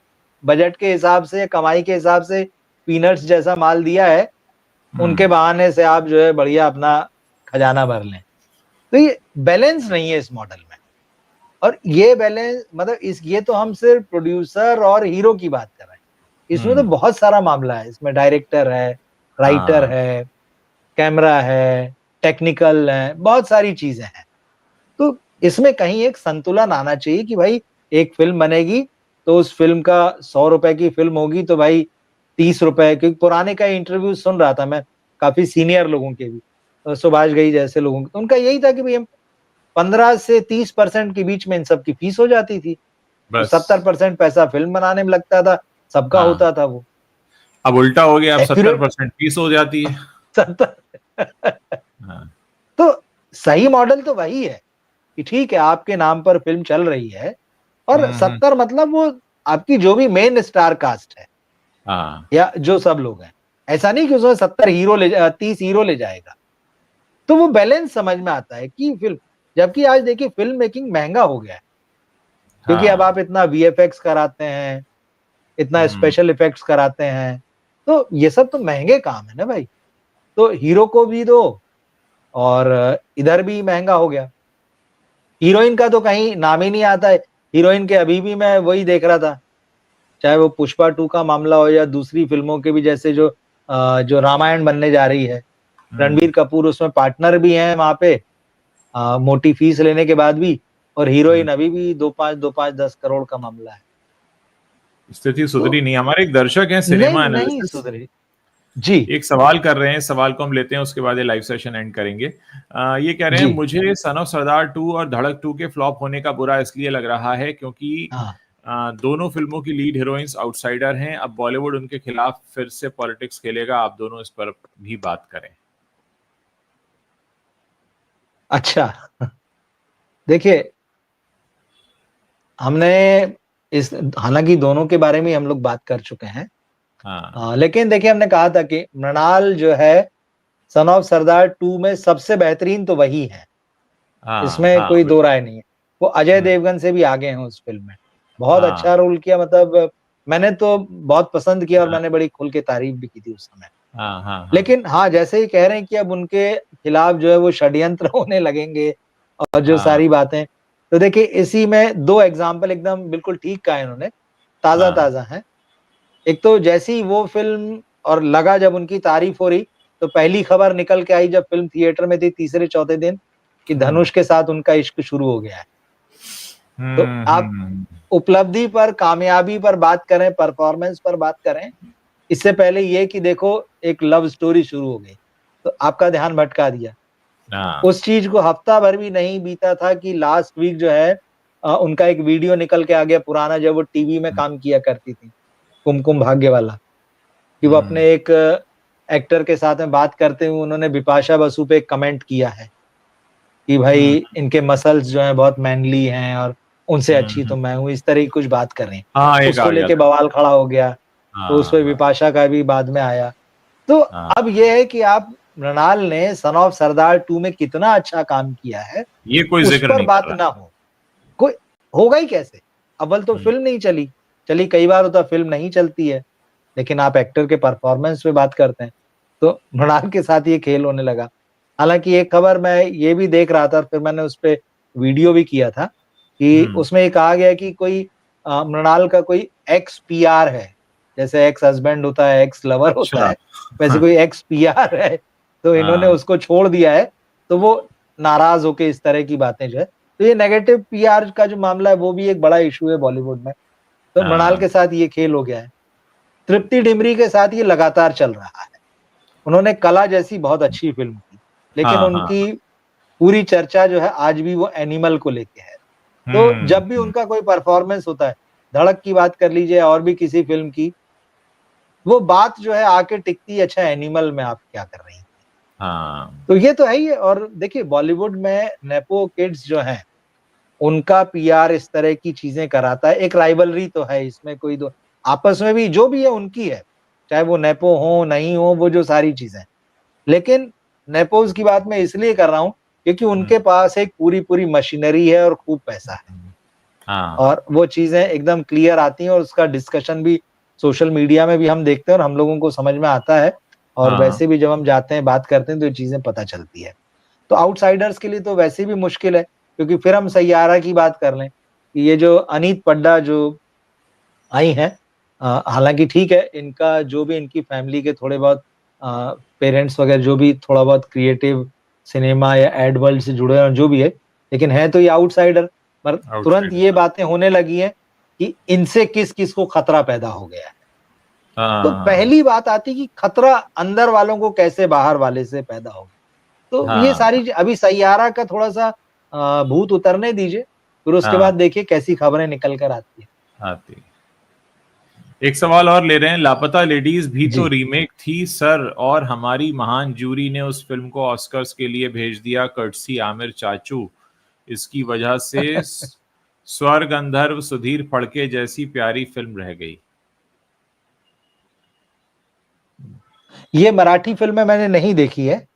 बजट के हिसाब से, कमाई के हिसाब से पीनट्स जैसा माल दिया है, हुँ। उनके बहाने से आप जो है बढ़िया अपना खजाना भर लें। तो ये बैलेंस नहीं है इस मॉडल में। और ये बैलेंस मतलब इस ये तो हम सिर्फ प्रोड्यूसर और हीरो की बात कर रहे हैं। इसमें तो हुँ। बहुत सारा मामला है। इसमें डायरेक्टर है, राइटर हाँ। है, कैमरा है, टेक्निकल है, बहुत सारी चीज़ें हैं। तो इसमें कहीं एक संतुलन आना चाहिए कि भाई एक फ़िल्म बनेगी, तो उस फ़िल्म का ₹100 की फ़िल्म होगी तो भाई ₹30, क्योंकि पुराने का इंटरव्यू सुन रहा था मैं, काफ़ी सीनियर लोगों के भी, सुभाष घई जैसे लोगों के, तो उनका यही था कि भई हम 15 से 30% के बीच में इन सब की फीस हो जाती थी। तो बस। 70% पैसा फ़िल्म बनाने में लगता था, सबका हाँ। होता था वो। अब उल्टा हो गया, अब एक्यूरेट 70% फीस हो जाती है। 70। हाँ। तो सही मॉडल तो वही है कि ठीक है, आपके नाम पर फ़िल्म चल रही है और हुँ, हुँ। 70 मतलब वो आपकी जो भी मेन स्टार कास्ट है, हाँ। या जो सब लोग हैं। ऐसा नहीं कि उसमें 70 हीरो 30 हीरो ले जाएगा। तो वो बैलेंस समझ में आता है कि फ़िल्म, जबकि आज देखिए फ़िल्म मेकिंग महँगा हो गया है, क्योंकि अब हाँ। आप इतना वीएफएक्स कराते हैं, इतना हुँ। स्पेशल इफेक्ट्स कराते हैं, तो ये सब तो महँगे काम है ना भाई। तो हीरो को भी दो और इधर भी महँगा हो गया। हीरोइन का तो कहीं नाम ही नहीं आता है। हीरोइन के अभी भी मैं वही देख रहा था, चाहे वो पुष्पा 2 का मामला हो या दूसरी फ़िल्मों के भी, जैसे जो रामायण बनने जा रही है। हुँ। रणबीर कपूर उसमें पार्टनर भी हैं वहाँ पे, मोटी फीस लेने के बाद भी, और हुँ। हीरोइन अभी भी 2-5 10 करोड़ का मामला है। स्थिति तो सुधरी नहीं। हमारे एक दर्शक हैं सिनेमा नहीं एनालिसिस, सुधरी। जी, एक सवाल कर रहे हैं, सवाल को हम लेते हैं, उसके बाद ये लाइव सेशन एंड करेंगे। ये कह रहे हैं, जी। मुझे सन ऑफ सरदार 2 और धड़क 2 के फ्लॉप होने का बुरा इसलिए लग रहा है क्योंकि हाँ, दोनों फिल्मों की लीड हीरोइंस आउटसाइडर हैं, अब बॉलीवुड उनके खिलाफ फिर से पॉलिटिक्स खेलेगा, आप दोनों इस पर भी बात करें। अच्छा, देखिए हमने इस हालांकि दोनों के बारे में हम लोग बात कर चुके हैं। हाँ लेकिन देखिए हमने कहा था कि मृणाल जो है सन ऑफ सरदार 2 में सबसे बेहतरीन तो वही है, हाँ इसमें हाँ कोई दो बिल्कुल। राय नहीं है। वो अजय देवगन से भी आगे हैं उस फिल्म में, बहुत अच्छा हाँ रोल किया, मतलब मैंने तो बहुत पसंद किया और हाँ मैंने बड़ी खुल के तारीफ भी की थी उस समय। हाँ हाँ हाँ लेकिन हाँ, जैसे ही कह रहे हैं कि अब उनके खिलाफ जो है वो षड्यंत्र होने लगेंगे और जो हाँ सारी बातें, तो देखिए इसी में दो एग्जाम्पल एकदम बिल्कुल ठीक कहा इन्होंने, ताजा हाँ ताजा है। एक तो जैसी वो फिल्म और लगा जब उनकी तारीफ हो रही, तो पहली खबर निकल के आई जब फिल्म थिएटर में थी तीसरे चौथे दिन, कि हम्म धनुष के साथ उनका इश्क शुरू हो गया है। तो हम्म आप हम्म उपलब्धि पर, कामयाबी पर बात करें, परफॉर्मेंस पर बात करें, इससे पहले ये कि देखो एक लव स्टोरी शुरू हो गई, तो आपका ध्यान भटका दिया। हाँ उस चीज को हफ्ता भर भी नहीं बीता था कि लास्ट वीक जो है उनका एक वीडियो निकल के आ गया पुराना, जब वो टीवी में काम किया करती थी, कुमकुम भाग्य वाला, कि वो हम्म अपने एक एक्टर के साथ में बात करते हुए उन्होंने बिपाशा बसु पे कमेंट किया है कि भाई हम्म इनके मसल्स जो हैं बहुत मैनली हैं और उनसे अच्छी तो हम्म। मैं हूँ, इस तरह की कुछ बात कर रहे हैं। हाँ एक उसको आ गया लेके था। बवाल खड़ा हो गया, तो उस हाँ पे हाँ बिपाशा का भी बाद में आया। तो हाँ। अब ये है कि आप मृणाल ने सन ऑफ सरदार 2 में कितना अच्छा काम किया है, ये कोई उस जिक्र पर नहीं कर बात रहा। ना हो, कोई होगा ही कैसे? अव्वल तो हम्म फिल्म नहीं चली, चली कई बार होता फिल्म नहीं चलती है, लेकिन आप एक्टर के परफॉर्मेंस पे बात करते हैं, तो मृणाल के साथ ये खेल होने लगा। हालांकि एक खबर मैं ये भी देख रहा था, फिर मैंने उस पे वीडियो भी किया था, कि हम्म। उसमें ये कहा गया कि कोई मृणाल का कोई एक्स पीआर है, जैसे एक्स हस्बैंड होता है, एक्स लवर होता अच्छा। है, वैसे कोई एक्स पीआर है, तो इन्होंने हाँ उसको छोड़ दिया है, तो वो नाराज होके इस तरह की बातें जो है, तो ये नेगेटिव पीआर का जो मामला है वो भी एक बड़ा इशू है बॉलीवुड में। तो मृणाल हाँ के साथ ये खेल हो गया है। तृप्ति डिमरी के साथ ये लगातार चल रहा है। उन्होंने कला जैसी बहुत अच्छी फिल्म की, लेकिन हाँ हाँ। उनकी पूरी चर्चा जो है आज भी वो एनिमल को लेके है। तो जब भी उनका कोई परफॉर्मेंस होता है, धड़क की बात कर लीजिए और भी किसी फिल्म की, वो बात जो है आके टिकती है, अच्छा एनिमल में आप क्या कर रही हैं। हाँ तो ये तो है ही है। और देखिए बॉलीवुड में नेपो किड्स जो हैं, उनका पीआर इस तरह की चीजें कराता है, एक राइवलरी तो है इसमें, कोई दो आपस में भी जो भी है उनकी है, चाहे वो नेपो हो नहीं हो, वो जो सारी चीजें। लेकिन नेपोज की बात मैं इसलिए कर रहा हूं क्योंकि हम्म, उनके पास एक पूरी पूरी मशीनरी है और खूब पैसा है, हाँ और वो चीजें एकदम क्लियर आती हैं, और उसका डिस्कशन भी सोशल मीडिया में भी हम देखते हैं और हम लोगों को समझ में आता है, और हाँ वैसे भी जब हम जाते हैं बात करते हैं तो ये चीजें पता चलती है। तो आउटसाइडर्स के लिए तो वैसे भी मुश्किल है, क्योंकि फिर हम सैयारा की बात कर लें कि ये जो अनीत पड्डा जो आई हैं, हालांकि ठीक है, इनका जो भी इनकी फैमिली के थोड़े बहुत पेरेंट्स वगैरह जो भी थोड़ा बहुत क्रिएटिव सिनेमा या एड वर्ल्ड से जुड़े हैं जो भी है, लेकिन है तो ये आउटसाइडर। पर तुरंत आउटसाइड। ये बातें होने लगी हैं कि इनसे किस किस को खतरा पैदा हो गया है। तो हाँ पहली बात आती कि खतरा अंदर वालों को कैसे बाहर वाले से पैदा हो गया। तो ये हाँ सारी अभी सैयारा का थोड़ा सा भूत उतरने दीजिए, फिर उसके हाँ बाद देखिए कैसी खबरें निकल कर आती है। आती। एक सवाल और ले रहे हैं, लापता लेडीज भी तो जी। रीमेक थी सर, और हमारी महान जूरी ने उस फिल्म को ऑस्कर्स के लिए भेज दिया, कर्टसी आमिर चाचू। इसकी वजह से स्वर गंधर्व सुधीर फड़के जैसी प्यारी फिल्म रह गई। ये मराठी फिल्म है, मैंने नहीं देखी है,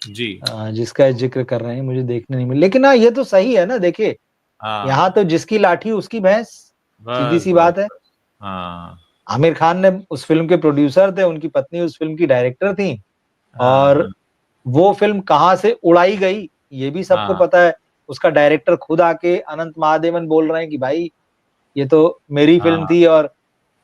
जी। जिसका जिक्र कर रहे हैं, मुझे देखने नहीं मिली। लेकिन हाँ, ये तो सही है ना, देखिए यहाँ हाँ तो जिसकी लाठी उसकी भैंस, सीधी बस सी बस बात है। बस। हाँ आमिर खान ने उस फिल्म के प्रोड्यूसर थे, उनकी पत्नी उस फिल्म की डायरेक्टर थी, और हाँ वो फिल्म कहाँ से उड़ाई गई ये भी सबको हाँ पता है। उसका डायरेक्टर खुद आके अनंत महादेवन बोल रहे हैं कि भाई ये तो मेरी फिल्म हाँ थी, और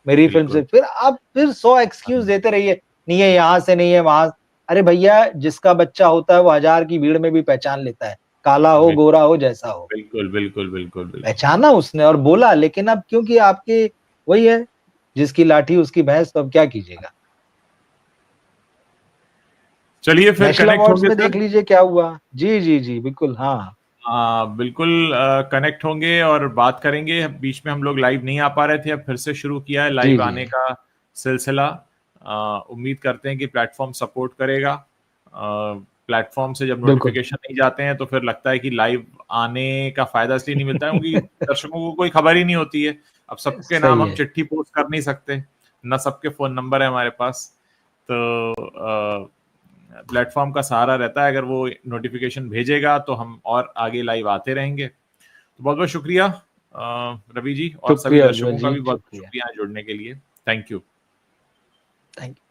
मेरी फिल्म बिल्कुल। से फिर आप फिर 100 एक्सक्यूज देते रहिए, नहीं है यहाँ से, नहीं है वहां। अरे भैया, जिसका बच्चा होता है वो हजार की भीड़ में भी पहचान लेता है, काला हो बिल- गोरा हो जैसा हो, बिल्कुल बिल्कुल बिल्कुल बिल्कुल। पहचाना उसने और बोला। लेकिन अब क्योंकि आपके वही है, जिसकी लाठी उसकी भैंस, तो अब क्या कीजिएगा। चलिए फिर नेशनल कनेक्ट अवार्ड्स होंगे में सर। देख लीजिए क्या हुआ। जी जी जी बिल्कुल, हाँ। हाँ बिल्कुल, कनेक्ट होंगे और बात करेंगे। बीच में हम लोग लाइव नहीं आ पा रहे थे, अब फिर से शुरू किया है जी लाइव जी आने का सिलसिला। उम्मीद करते हैं कि प्लेटफॉर्म सपोर्ट करेगा। प्लेटफॉर्म से जब बिल्कुल नोटिफिकेशन नहीं जाते हैं तो फिर लगता है कि लाइव आने का फायदा इसलिए नहीं मिलता है क्योंकि दर्शकों को कोई खबर ही नहीं होती है। अब सबके नाम सही हम है। चिट्ठी पोस्ट कर नहीं सकते, ना सबके फोन नंबर है हमारे पास। तो प्लेटफॉर्म का सहारा रहता है, अगर वो नोटिफिकेशन भेजेगा तो हम और आगे लाइव आते रहेंगे। तो बहुत बहुत शुक्रिया रवि जी, और सभी शुक्रिया उज्जवल दर्शकों का जी, भी बहुत शुक्रिया। शुक्रिया जुड़ने के लिए। Thank you. Thank you.